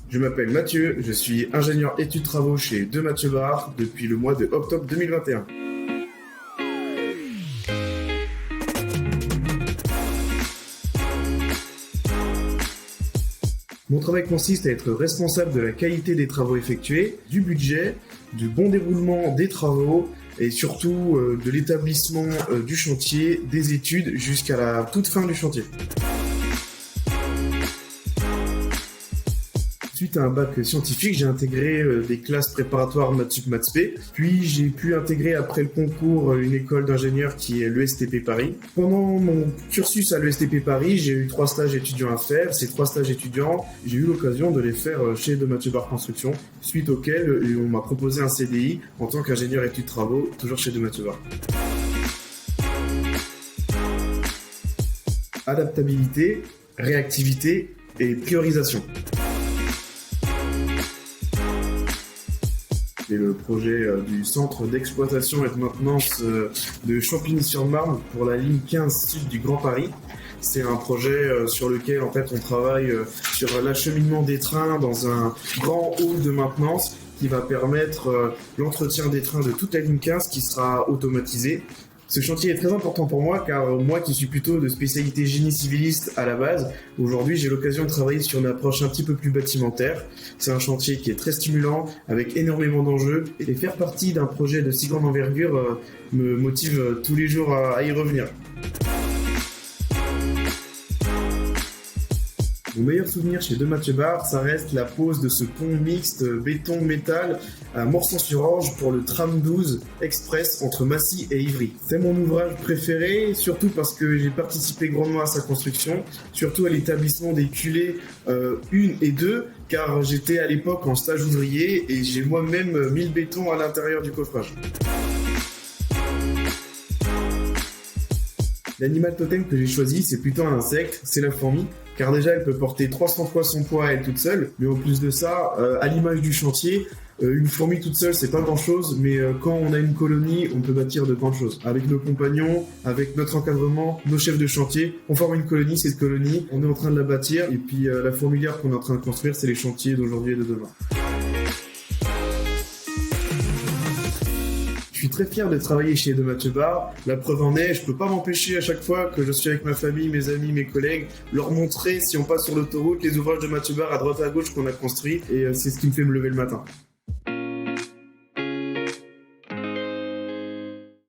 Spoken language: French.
Je m'appelle Mathieu, je suis ingénieur études travaux chez De Mathieu Bar depuis le mois de octobre 2021. Mon travail consiste à être responsable de la qualité des travaux effectués, du budget, du bon déroulement des travaux et surtout de l'établissement du chantier, des études jusqu'à la toute fin du chantier. Suite à un bac scientifique, j'ai intégré des classes préparatoires Mathsup Mathsp, puis j'ai pu intégrer après le concours une école d'ingénieurs qui est l'ESTP Paris. Pendant mon cursus à l'ESTP Paris, j'ai eu 3 stages étudiants à faire. Ces 3 stages étudiants, j'ai eu l'occasion de les faire chez De Mathieu Bar Construction, suite auquel on m'a proposé un CDI en tant qu'ingénieur études travaux, toujours chez De Mathieu Bar. Adaptabilité, réactivité et priorisation. C'est le projet du centre d'exploitation et de maintenance de Champigny-sur-Marne pour la ligne 15 sud du Grand Paris. C'est un projet sur lequel en fait on travaille sur l'acheminement des trains dans un grand hall de maintenance qui va permettre l'entretien des trains de toute la ligne 15 qui sera automatisé. Ce chantier est très important pour moi car moi qui suis plutôt de spécialité génie civiliste à la base, aujourd'hui j'ai l'occasion de travailler sur une approche un petit peu plus bâtimentaire. C'est un chantier qui est très stimulant, avec énormément d'enjeux, et faire partie d'un projet de si grande envergure me motive tous les jours à y revenir. Mon meilleur souvenir chez De Mathieu Bar, ça reste la pose de ce pont mixte béton-métal à Morsan-sur-Orge pour le tram 12 express entre Massy et Ivry. C'est mon ouvrage préféré, surtout parce que j'ai participé grandement à sa construction, surtout à l'établissement des culées 1 et 2, car j'étais à l'époque en stage ouvrier et j'ai moi-même mis le béton à l'intérieur du coffrage. L'animal totem que j'ai choisi, c'est plutôt un insecte, c'est la fourmi, car déjà elle peut porter 300 fois son poids à elle toute seule, mais en plus de ça, à l'image du chantier, une fourmi toute seule c'est pas grand chose, mais quand on a une colonie, on peut bâtir de grandes choses. Avec nos compagnons, avec notre encadrement, nos chefs de chantier, on forme une colonie, cette colonie, on est en train de la bâtir, et puis la fourmilière qu'on est en train de construire, c'est les chantiers d'aujourd'hui et de demain. Je suis très fier de travailler chez De Mathieu Bar. La preuve en est, je peux pas m'empêcher à chaque fois que je suis avec ma famille, mes amis, mes collègues, leur montrer, si on passe sur l'autoroute, les ouvrages de Mathieu Bar à droite à gauche qu'on a construits, et c'est ce qui me fait me lever le matin.